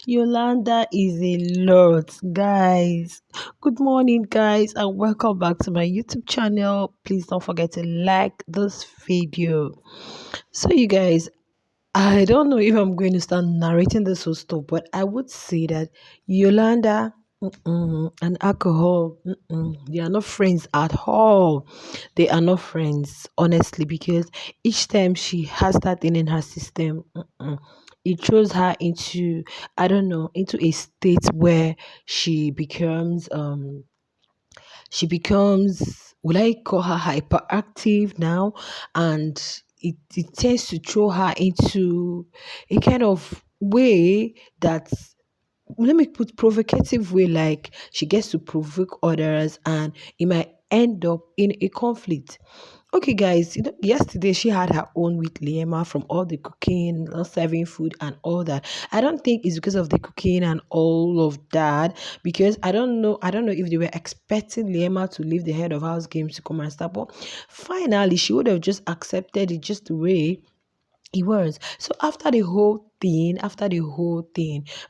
Yolanda is a lot, guys. Good morning, guys, and welcome back to my YouTube channel. Please don't forget to like this video. So, you guys, I don't know if I'm going to start narrating this whole stuff, but I would say that Yolanda and alcohol, they are not friends at all. They are not friends, honestly, because each time she has that thing in her system, it throws her into, I don't know, into a state where she becomes will I call her hyperactive now? And it tends to throw her into a kind of way that, let me put, provocative way, like she gets to provoke others and it might end up in a conflict. Okay, guys, yesterday she had her own with Liema from all the cooking, not serving food, and all that. I don't think it's because of the cooking and all of that, because I don't know if they were expecting Liema to leave the head of house games to come and start, but finally she would have just accepted it just the way he was. So after the whole thing,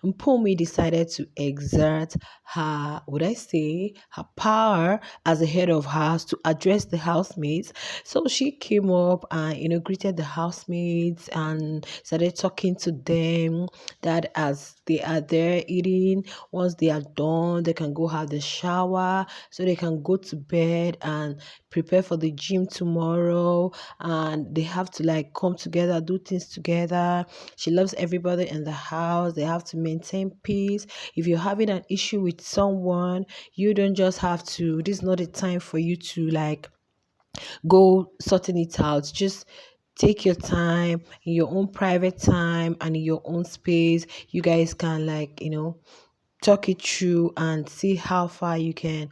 Mpumi decided to exert her, would I say, her power as the head of house to address the housemates. So she came up and, greeted the housemates and started talking to them that as they are there eating, once they are done, they can go have the shower so they can go to bed and prepare for the gym tomorrow, and they have to like come together, do things together. She loves everybody in the house. They have to maintain peace. If you're having an issue with someone, you don't just have to, this is not a time for you to like go sorting it out. Just take your time in your own private time and in your own space. You guys can like, talk it through and see how far you can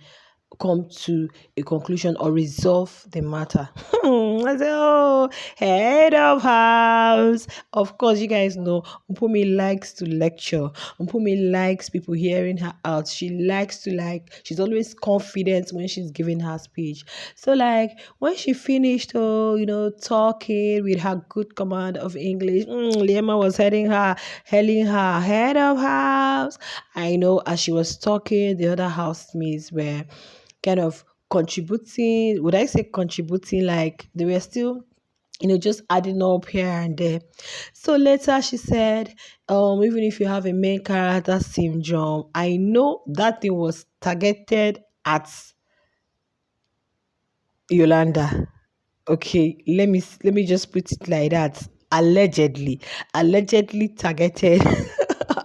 come to a conclusion or resolve the matter. I say, oh, head of house. Of course, you guys know Mpumi likes to lecture. Mpumi likes people hearing her out. She likes to she's always confident when she's giving her speech. So like when she finished, talking with her good command of English, Liema was hailing her head of house. I know as she was talking, the other housemates were kind of contributing. Would I say contributing? Like they were still, just adding up here and there. So later she said, even if you have a main character syndrome, I know that thing was targeted at Yolanda. Okay, let me just put it like that. Allegedly targeted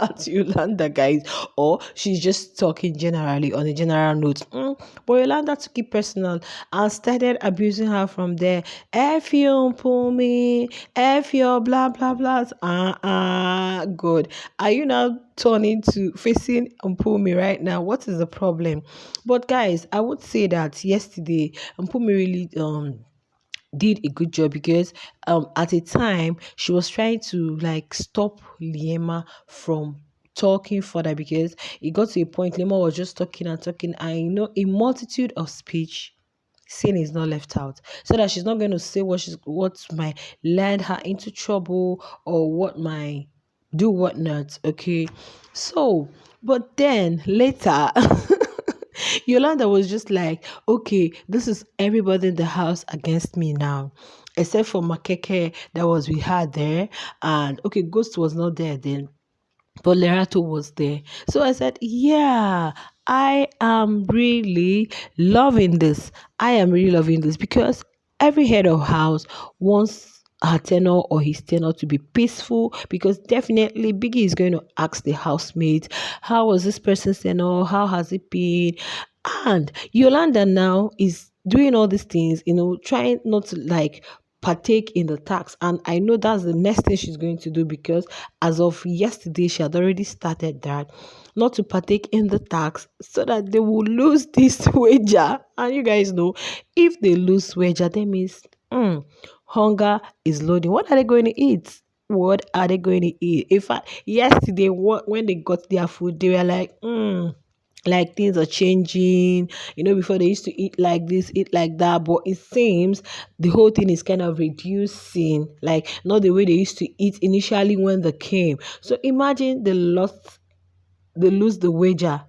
at Yolanda, guys, or she's just talking generally on a general note. But Yolanda took it personal and started abusing her from there. F you, Mpumi, F your blah blah blah. Good. Are you now turning to facing Mpumi right now? What is the problem? But guys, I would say that yesterday Mpumi really did a good job, because at a time she was trying to like stop Liema from talking further, because it got to a point Liema was just talking and talking. I know a multitude of speech sin is not left out, so that she's not going to say what might land her into trouble, or what might do what not. Okay, so but then later Yolanda was just like, okay, this is everybody in the house against me now, except for Makeke that was with her there. And okay, Ghost was not there then, but Lerato was there. So I said, yeah, I am really loving this. I am really loving this, because every head of house wants her tenor or his tenor to be peaceful, because definitely Biggie is going to ask the housemate, how was this person's tenor? How has it been? And Yolanda now is doing all these things, trying not to like partake in the tax. And I know that's the next thing she's going to do, because as of yesterday, she had already started that, not to partake in the tax, so that they will lose this wager. And you guys know, if they lose wager, that means hunger is loading. What are they going to eat? What are they going to eat? In fact, yesterday, when they got their food, they were like things are changing. Before they used to eat like this, eat like that, but it seems the whole thing is kind of reducing, like not the way they used to eat initially when they came. So imagine the lost they lose the wager.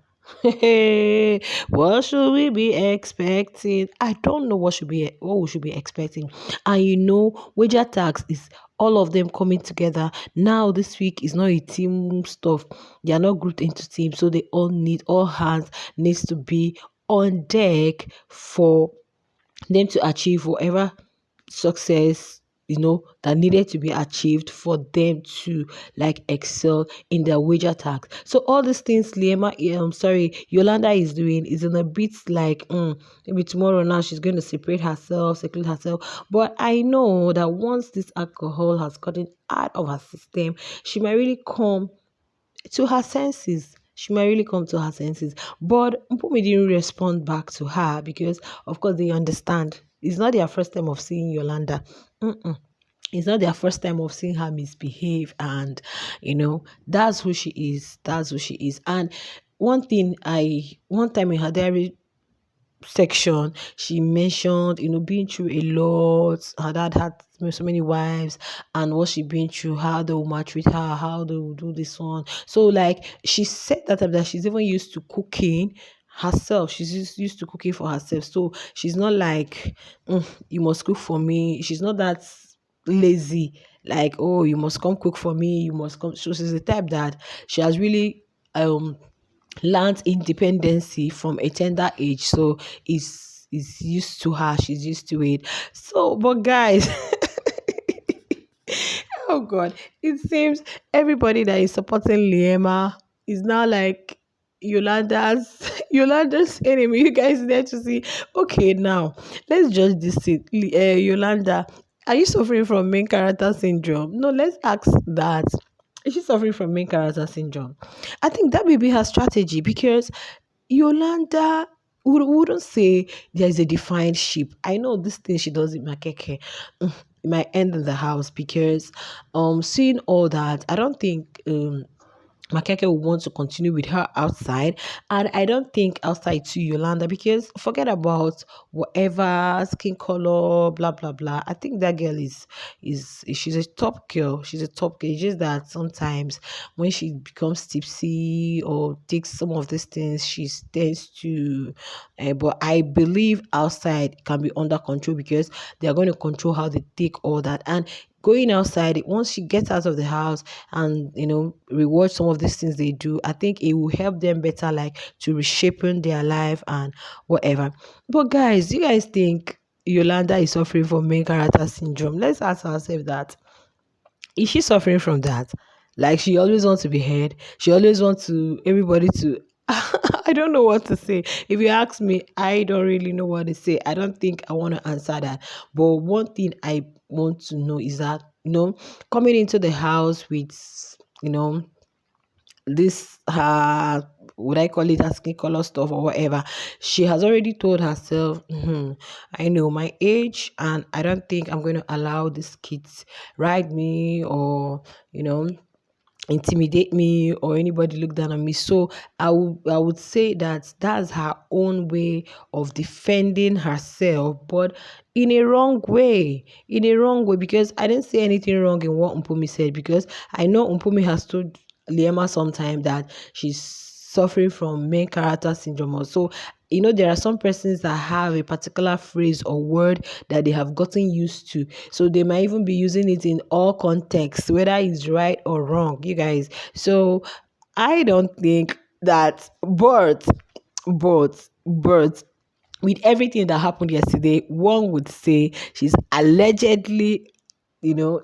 Hey, what should we be expecting? I don't know what we should be expecting. And wager tax is all of them coming together. Now this week is not a team stuff. They are not grouped into teams, so they all hands needs to be on deck for them to achieve whatever success that needed to be achieved for them to like excel in their wager tax. So all these things Yolanda is doing is in a bit like maybe tomorrow now she's going to separate herself, seclude herself. But I know that once this alcohol has gotten out of her system, she might really come to her senses. She might really come to her senses. But Mpumi didn't respond back to her because, of course, they understand. It's not their first time of seeing Yolanda. Mm-mm. It's not their first time of seeing her misbehave. And, that's who she is. That's who she is. And one time in her diary section, she mentioned, being through a lot. Her dad had so many wives, and what she been through, how they will maltreat her, how they will do this one. So, like, she said that she's even used to cooking herself. She's used to cooking for herself. So, she's not like, you must cook for me. She's not that lazy, like, oh, you must come cook for me, you must come. So, she's the type that she has really learned independency from a tender age, so is used to her, she's used to it. So but guys, oh god, it seems everybody that is supporting Liema is now like Yolanda's enemy. You guys there to see. Okay, now let's judge this thing. Yolanda, are you suffering from main character syndrome? No, let's ask that. Is she suffering from main character syndrome? I think that may be her strategy because Yolanda wouldn't say there's a defined ship. I know this thing she does in Makeke. It might end in the house because seeing all that, I don't think Makeke will want to continue with her outside, and I don't think outside to Yolanda because forget about whatever skin color, blah blah blah. I think that girl is she's a top girl. She's a top girl. It's just that sometimes when she becomes tipsy or takes some of these things, she tends to. But I believe outside can be under control because they are going to control how they take all that. And going outside, once she gets out of the house and reward some of these things they do, I think it will help them better, like to reshaping their life and whatever. But guys, do you guys think Yolanda is suffering from main character syndrome? Let's ask ourselves that. Is she suffering from that? Like she always wants to be heard. She always wants to everybody to. I don't know what to say. If you ask me, I don't really know what to say. I don't think I want to answer that. But one thing I want to know is that coming into the house with you know this would I call it a skin color stuff or whatever, she has already told herself, I know my age and I don't think I'm going to allow these kids ride me or you know intimidate me or anybody look down on me. So I would say that that's her own way of defending herself, but in a wrong way, because I didn't say anything wrong in what Mpumi said, because I know Mpumi has told Liema sometime that she's suffering from main character syndrome. So there are some persons that have a particular phrase or word that they have gotten used to. So they might even be using it in all contexts, whether it's right or wrong, you guys. So I don't think that, but with everything that happened yesterday, one would say she's allegedly,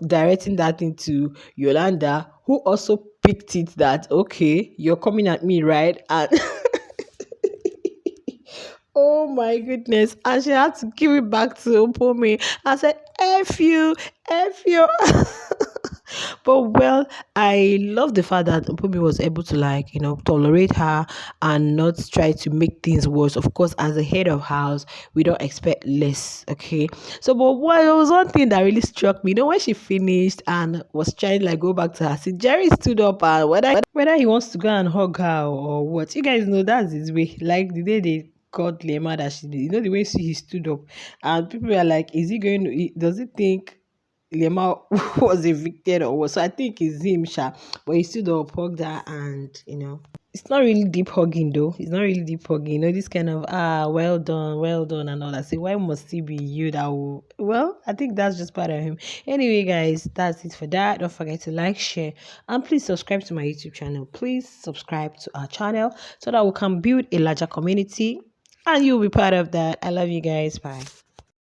directing that into Yolanda, who also picked it that, okay, you're coming at me, right? And oh my goodness. And she had to give it back to Mpumi. I said, F you, F you. But well, I love the fact that Mpumi was able to tolerate her and not try to make things worse. Of course, as a head of house, we don't expect less. Okay. So but what there was one thing that really struck me, when she finished and was trying to go back to her seat, Jerry stood up and whether he wants to go and hug her or what. You guys know that's his way. Like the day they called Lema that she did. The way he stood up. And people are like, is he going to, does he think Lema was evicted or what? So I think it's him, Sha. But he stood up, hugged her, and. It's not really deep hugging though. It's not really deep hugging. This kind of well done and all that. So why must it be you that will well, I think that's just part of him. Anyway, guys, that's it for that. Don't forget to like, share, and please subscribe to my YouTube channel. Please subscribe to our channel so that we can build a larger community and you'll be part of that. I love you guys. Bye.